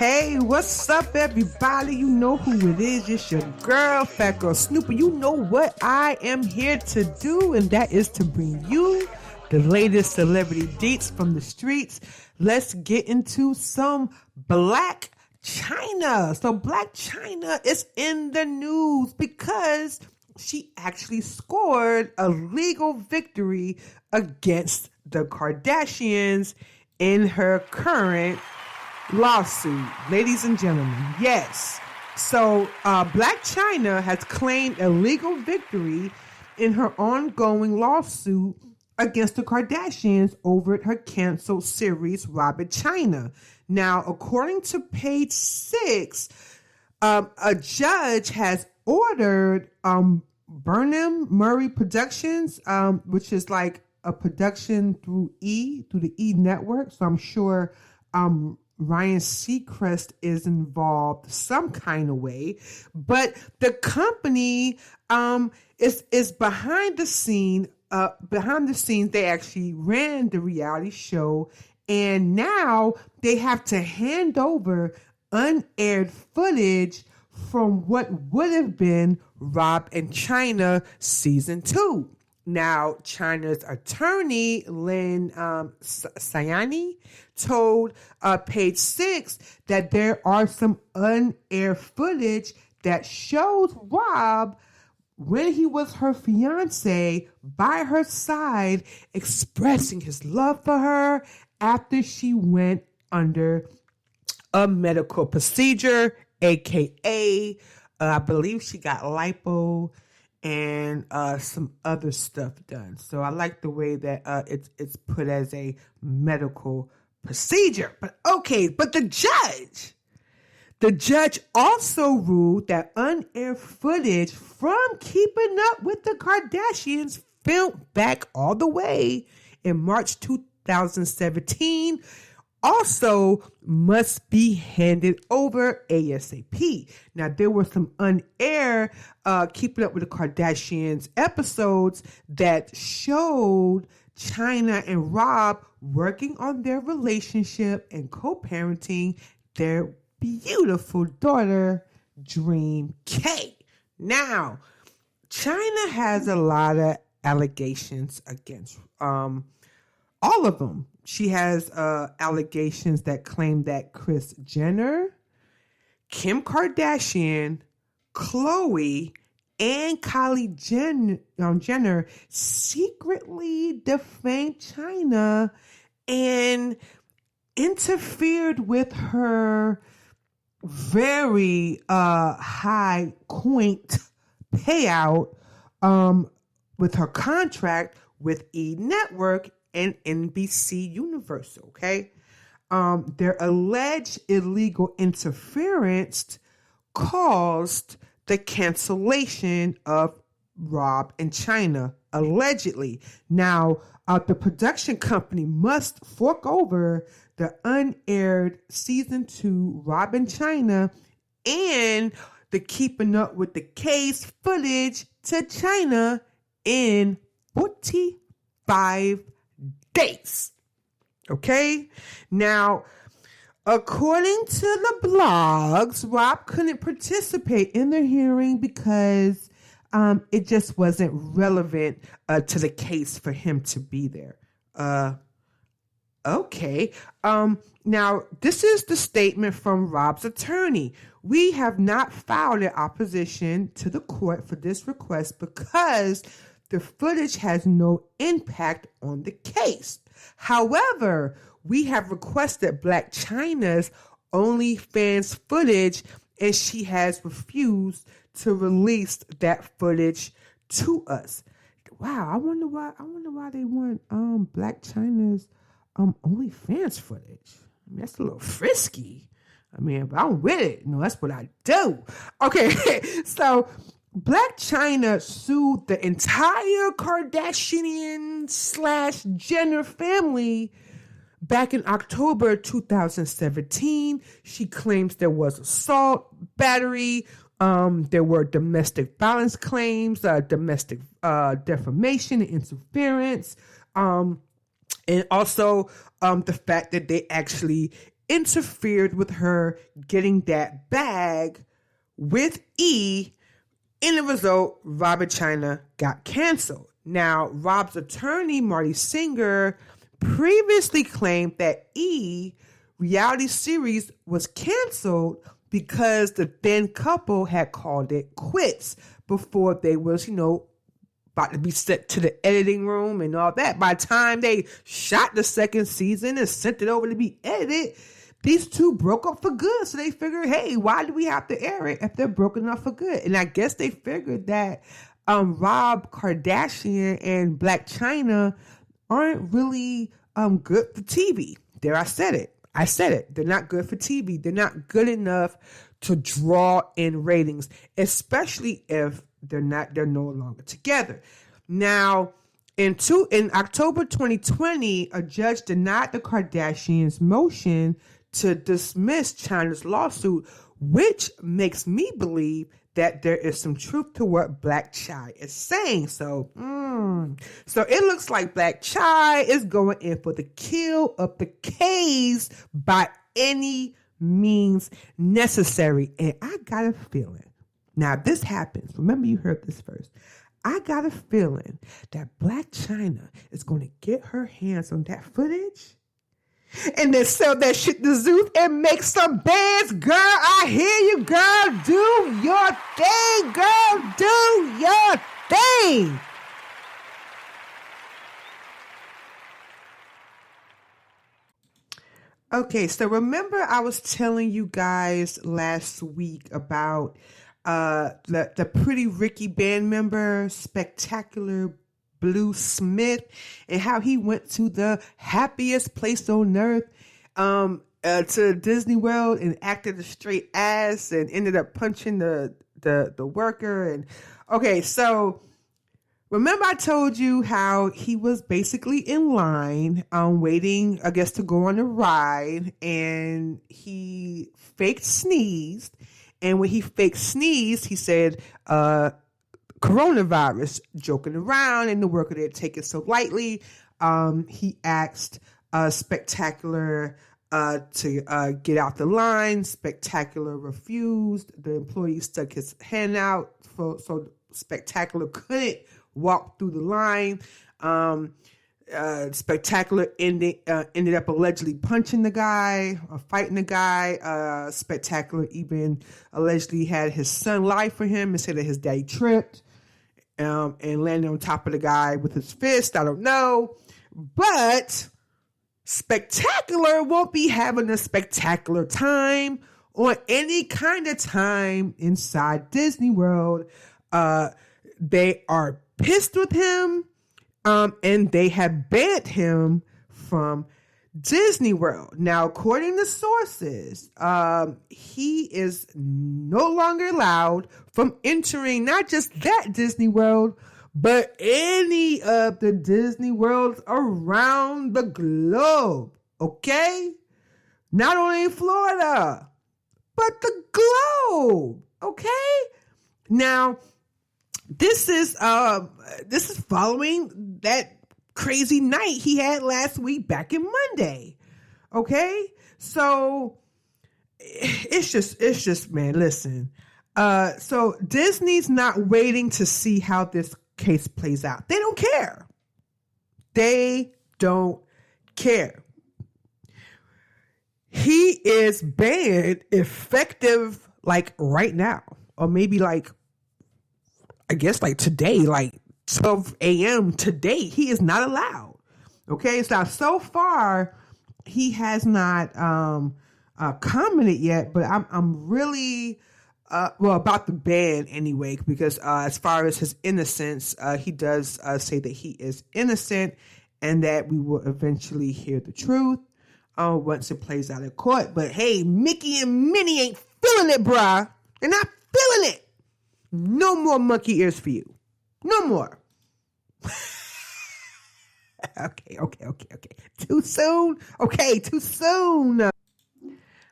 Hey, what's up, everybody? You know who it is. It's your girl, Fat Girl Snooper. You know what I am here to do, and that is to bring you the latest celebrity deets from the streets. Let's get into some Blac Chyna. So Blac Chyna is in the news because she actually scored a legal victory against the Kardashians in her current lawsuit. Ladies and gentlemen, yes. So Blac Chyna has claimed a legal victory in her ongoing lawsuit against the Kardashians over her canceled series, Blac Chyna. Now, according to page 6, a judge has ordered Burnham Murray Productions, which is like a production through the E network. So I'm sure Ryan Seacrest is involved some kind of way, but the company is behind the scene. Behind the scenes, they actually ran the reality show, and now they have to hand over unaired footage from what would have been Rob and Chyna season 2. Now, Chyna's attorney, Lynn Sayani, told page 6 that there are some unaired footage that shows Rob, when he was her fiance, by her side, expressing his love for her after she went under a medical procedure, aka I believe she got lipo and some other stuff done. So I like the way that it's put as a medical procedure. But okay, but the judge also ruled that unaired footage from Keeping Up with the Kardashians, filmed back all the way in March 2017, also must be handed over ASAP. Now, there were some unaired Keeping Up with the Kardashians episodes that showed Chyna and Rob working on their relationship and co-parenting their beautiful daughter, Dream K. Now, Chyna has a lot of allegations against all of them. She has allegations that claim that Kris Jenner, Kim Kardashian, Khloe, and Kylie Jenner secretly defamed Chyna and interfered with her very high quaint payout with her contract with E Network and NBC Universal, okay? Their alleged illegal interference caused the cancellation of Rob and Chyna, allegedly. Now, the production company must fork over the unaired season 2 Rob and Chyna and the Keeping Up with the Case footage to Chyna in 45 days. Okay? Now, according to the blogs, Rob couldn't participate in the hearing because it just wasn't relevant to the case for him to be there. Okay. Now, this is the statement from Rob's attorney. We have not filed an opposition to the court for this request because the footage has no impact on the case. However, we have requested Blac Chyna's OnlyFans footage, and she has refused to release that footage to us. Wow, I wonder why they want Blac Chyna's OnlyFans footage. I mean, that's a little frisky. I mean, if I'm with it, that's what I do. Okay, so Blac Chyna sued the entire Kardashian/Jenner family back in October 2017. She claims there was assault, battery, there were domestic violence claims, domestic defamation and interference, and also the fact that they actually interfered with her getting that bag with E. In the result, Blac Chyna got canceled. Now, Rob's attorney, Marty Singer, previously claimed that E! reality series was canceled because the then couple had called it quits before they was, about to be sent to the editing room and all that. By the time they shot the second season and sent it over to be edited, these two broke up for good. So they figured, hey, why do we have to air it if they're broken up for good? And I guess they figured that Rob Kardashian and Blac Chyna aren't really good for TV. There, I said it. They're not good for TV. They're not good enough to draw in ratings, especially if they're no longer together. Now, in October 2020, a judge denied the Kardashians' motion to dismiss Chyna's lawsuit, which makes me believe that there is some truth to what Blac Chyna is saying. So it looks like Blac Chyna is going in for the kill of the K's by any means necessary. And I got a feeling, now if this happens, remember you heard this first, I got a feeling that Blac Chyna is going to get her hands on that footage and then sell that shit to Zeus and make some bands. Girl, I hear you, girl. Do your thing, girl. Do your thing. Okay, so remember I was telling you guys last week about the Pretty Ricky band member, Spectacular Blue Smith, and how he went to the happiest place on earth, to Disney World, and acted a straight ass and ended up punching the worker. And okay, so remember I told you how he was basically in line, waiting, I guess, to go on a ride, and he fake sneezed. And when he fake sneezed, he said, coronavirus, joking around, and the worker didn't take it so lightly. He asked Spectacular to get out the line. Spectacular refused. The employee stuck his hand out so Spectacular couldn't walk through the line. Spectacular ended up allegedly punching the guy or fighting the guy. Spectacular even allegedly had his son lie for him and said that his daddy tripped and landed on top of the guy with his fist. I don't know. But Spectacular won't be having a spectacular time or any kind of time inside Disney World. They are pissed with him. And they have banned him from Disney World. Now, according to sources, he is no longer allowed from entering not just that Disney World, but any of the Disney Worlds around the globe. Okay? Not only in Florida, but the globe. Okay? Now, this is following that crazy night he had last week back in Monday. Okay? So it's just, man, listen. So Disney's not waiting to see how this case plays out. They don't care. They don't care. He is banned effective like right now, or maybe like, I guess like today, like 12 a.m. today. He is not allowed. Okay, so far he has not commented yet, but I'm really about the ban anyway, because as far as his innocence, he does say that he is innocent and that we will eventually hear the truth once it plays out in court. But hey, Mickey and Minnie ain't feeling it, bruh. They're not feeling it. No more monkey ears for you. No more. Okay. Too soon? Okay, too soon.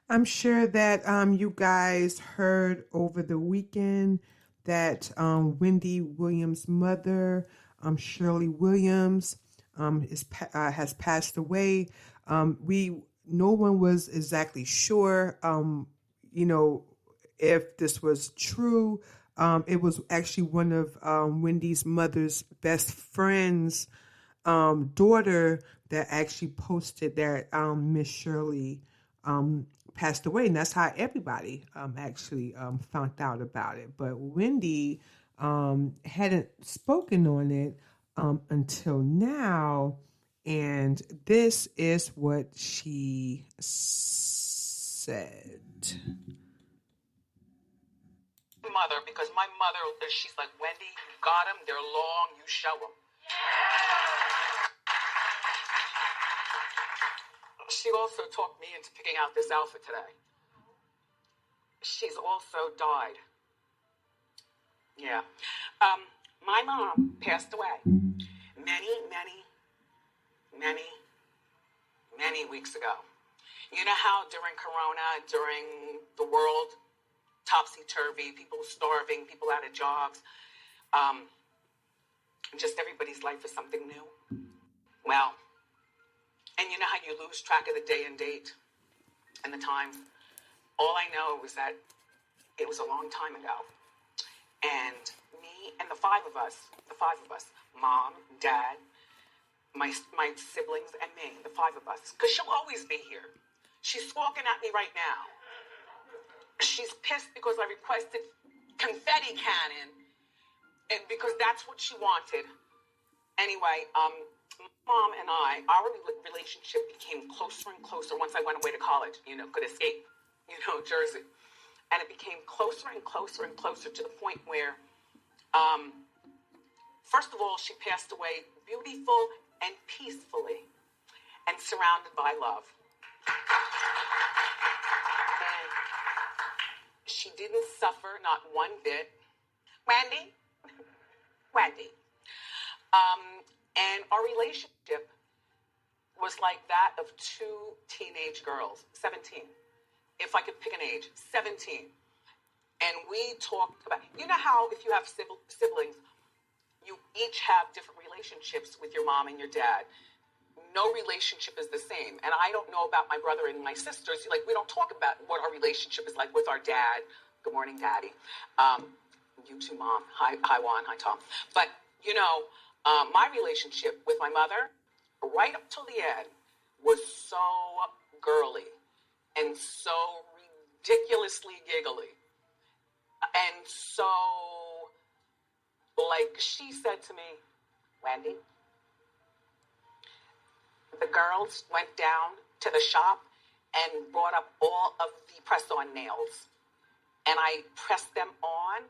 I'm sure that you guys heard over the weekend that Wendy Williams' mother, Shirley Williams, has passed away. We no one was exactly sure, if this was true. It was actually one of Wendy's mother's best friend's daughter that actually posted that Miss Shirley passed away, and that's how everybody actually found out about it. But Wendy hadn't spoken on it until now, and this is what she said. Mother, because my mother, she's like, Wendy, you got them, they're long, you show them. She also talked me into picking out this outfit today. She's also died. Yeah. My mom passed away many weeks ago. You know how during Corona, during the world, topsy-turvy, people starving, people out of jobs, just everybody's life is something new. Well, and you know how you lose track of the day and date and the time? All I know is that it was a long time ago. And me and the five of us, mom, dad, my siblings, and me, the five of us, because she'll always be here. She's squawking at me right now. She's pissed because I requested confetti cannon, and because that's what she wanted. Anyway, Mom and our relationship became closer and closer once I went away to college, could escape, Jersey. And it became closer and closer and closer to the point where, first of all, she passed away beautiful and peacefully and surrounded by love. And she didn't suffer, not one bit. Wendy. And our relationship was like that of two teenage girls, 17. If I could pick an age, 17. And we talked about, you know how if you have siblings, you each have different relationships with your mom and your dad. No relationship is the same. And I don't know about my brother and my sisters. Like, we don't talk about what our relationship is like with our dad. Good morning, Daddy. You too, Mom. Hi, Juan. Hi, Tom. But, my relationship with my mother, right up till the end, was so girly and so ridiculously giggly. And so, like, she said to me, Wendy, the girls went down to the shop and brought up all of the press-on nails. And I pressed them on.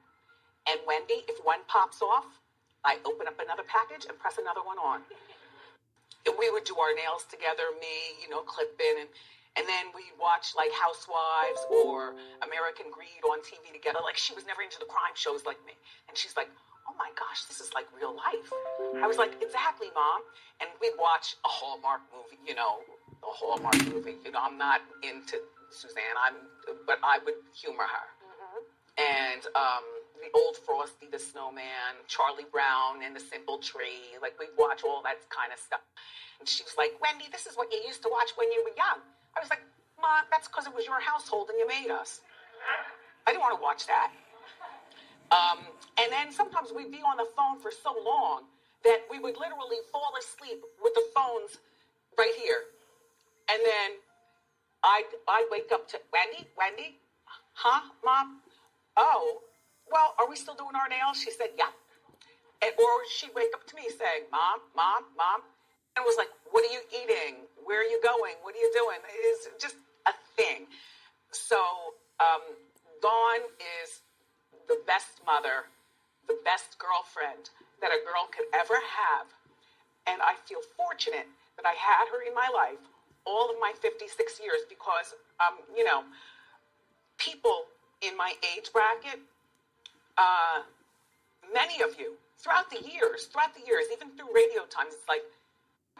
And Wendy, if one pops off, I open up another package and press another one on. And we would do our nails together, me, clipping, and then we'd watch like Housewives or American Greed on TV together. Like, she was never into the crime shows like me. And she's like, oh my gosh, this is like real life. I was like, exactly, Mom. And we'd watch a Hallmark movie, I'm not into Suzanne, but I would humor her. And the old Frosty the Snowman, Charlie Brown and the Simple Tree. Like, we'd watch all that kind of stuff. And she was like, Wendy, this is what you used to watch when you were young. I was like, Mom, that's because it was your household and you made us. I didn't want to watch that. And then sometimes we'd be on the phone for so long that we would literally fall asleep with the phones right here. And then I'd wake up to, Wendy? Huh, Mom? Oh, well, are we still doing our nails? She said, yeah. Or she'd wake up to me saying, Mom. And it was like, what are you eating? Where are you going? What are you doing? It's just a thing. So Dawn is the best mother, the best girlfriend that a girl could ever have. And I feel fortunate that I had her in my life all of my 56 years because, people in my age bracket, many of you, throughout the years, even through radio times, it's like,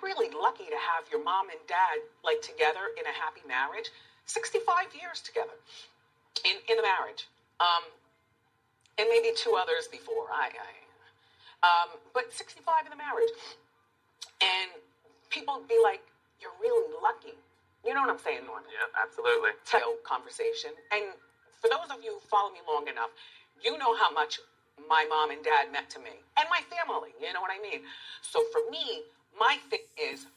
really lucky to have your mom and dad, like, together in a happy marriage. 65 years together in a marriage. And maybe two others before. But 65 in the marriage. And people would be like, you're really lucky. You know what I'm saying, Norman? Yeah, absolutely. Conversation. And for those of you who follow me long enough, you know how much my mom and dad meant to me and my family. You know what I mean? So for me, my thing is,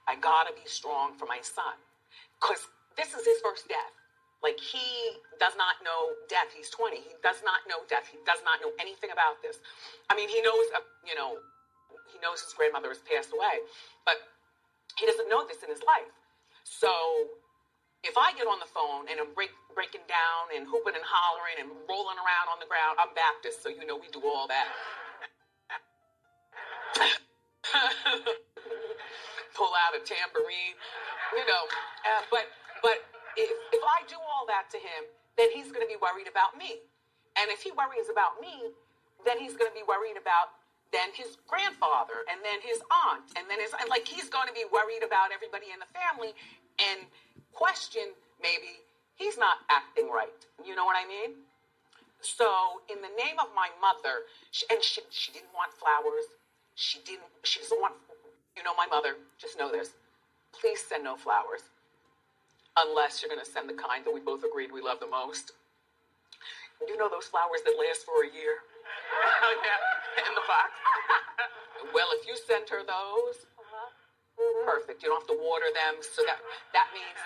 I gotta be strong for my son, because this is his first death. Like, he does not know death. He's 20. He does not know death. He does not know anything about this. I mean, he knows, he knows his grandmother has passed away, but he doesn't know this in his life. So if I get on the phone and I'm breaking down and hooping and hollering and rolling around on the ground, I'm Baptist, so we do all that. Pull out a tambourine, but if I do all that to him, then he's going to be worried about me. And if he worries about me, then he's going to be worried about then his grandfather, and then his aunt, and then he's going to be worried about everybody in the family and question maybe he's not acting right. You know what I mean? So in the name of my mother, she didn't want flowers. She doesn't want, my mother, just know this, please send no flowers. Unless you're going to send the kind that we both agreed we love the most. You know those flowers that last for a year? Yeah, in the box. Well, if you send her those, perfect. You don't have to water them. So that means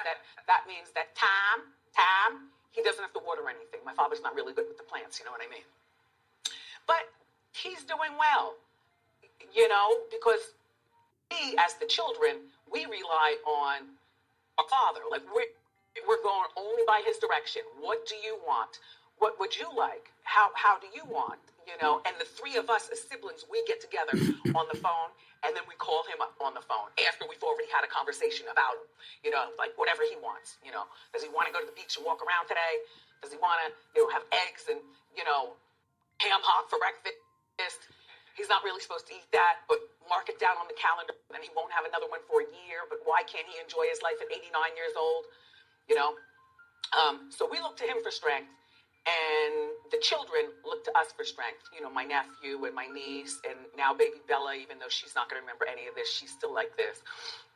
that Tom, he doesn't have to water anything. My father's not really good with the plants, you know what I mean? But he's doing well, because we, as the children, we rely on our father. Like, we're going only by his direction. What do you want? What would you like? How do you want? And the three of us as siblings, we get together on the phone, and then we call him up on the phone after we've already had a conversation about him, like whatever he wants. Does he want to go to the beach and walk around today? Does he want to, have eggs and, ham hock for breakfast? He's not really supposed to eat that, but mark it down on the calendar, and he won't have another one for a year. But why can't he enjoy his life at 89 years old? So we look to him for strength, and the children look to us for strength. My nephew and my niece, and now baby Bella, even though she's not going to remember any of this, she's still like this.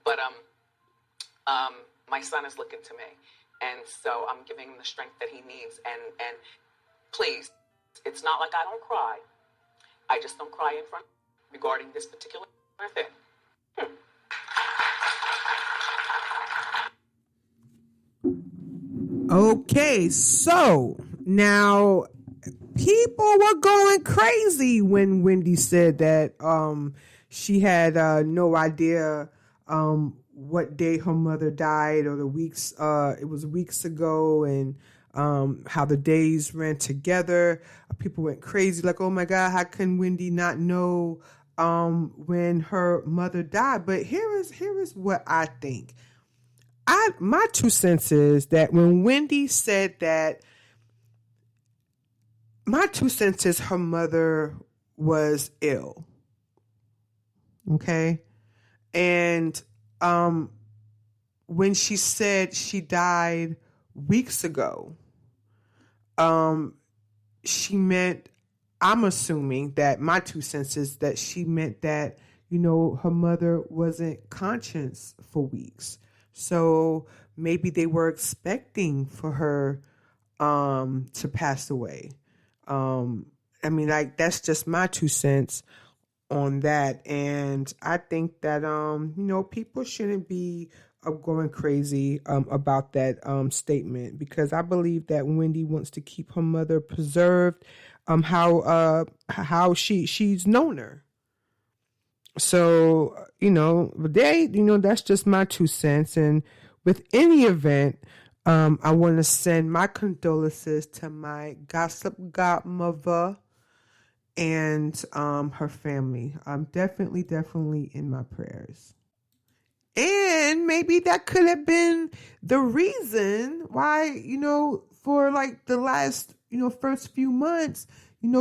But my son is looking to me, and so I'm giving him the strength that he needs. And please, it's not like I don't cry. I just don't cry in front regarding this particular thing. Okay, so now people were going crazy when Wendy said that she had no idea what day her mother died, or it was weeks ago, and how the days ran together. People went crazy, like, oh my God, how can Wendy not know when her mother died? But here is what I think. My 2 cents is that when Wendy said that, my 2 cents is her mother was ill. Okay? And when she said she died weeks ago, she meant, I'm assuming that my 2 cents is that she meant that, her mother wasn't conscious for weeks. So maybe they were expecting for her to pass away. That's just my 2 cents on that. And I think that, people shouldn't be going crazy about that statement, because I believe that Wendy wants to keep her mother preserved, how she's known her. So, that's just my 2 cents. And with any event, I want to send my condolences to my gossip godmother and her family. I'm definitely in my prayers. And maybe that could have been the reason why, for like the last, first few months,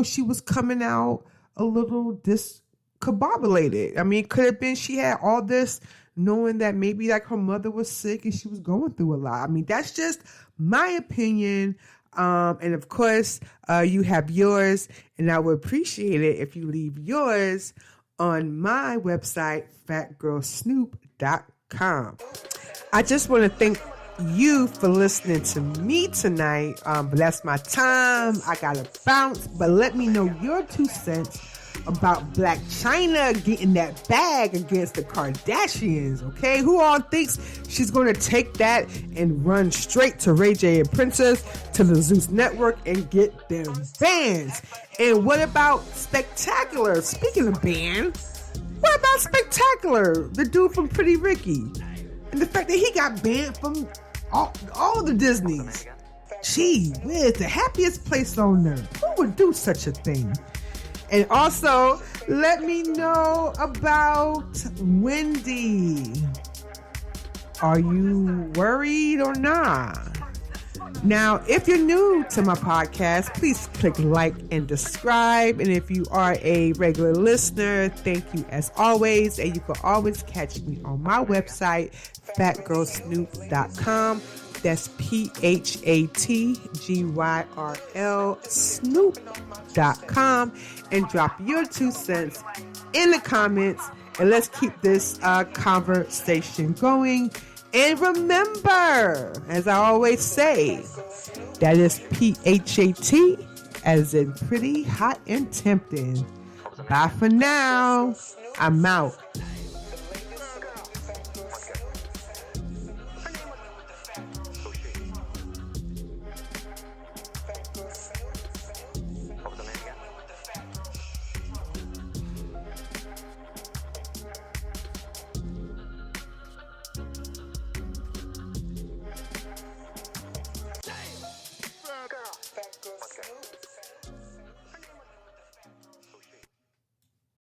she was coming out a little discombobulated. I mean, could have been she had all this knowing that maybe like her mother was sick and she was going through a lot. I mean, that's just my opinion. And of course, you have yours, and I would appreciate it if you leave yours on my website, fatgirlsnoop.com. I just want to thank you for listening to me tonight. But that's my time. I gotta bounce. But let me know your 2 cents about Blac Chyna getting that bag against the Kardashians. Okay, who all thinks she's going to take that and run straight to Ray J and Princess to the Zeus Network and get them bans? And what about Spectacular? Speaking of bans, what about Spectacular, the dude from Pretty Ricky, and the fact that he got banned from all the Disneys? Gee whiz, the happiest place on earth. Who would do such a thing? And also, let me know about Wendy. Are you worried or not? Now, if you're new to my podcast, please click like and subscribe. And if you are a regular listener, thank you as always. And you can always catch me on my website, fatgirlsnoop.com. That's PHATGYRL Snoop.com. And drop your 2 cents in the comments. And let's keep this conversation going. And remember, as I always say, that is PHAT as in pretty, hot, and tempting. Bye for now. I'm out.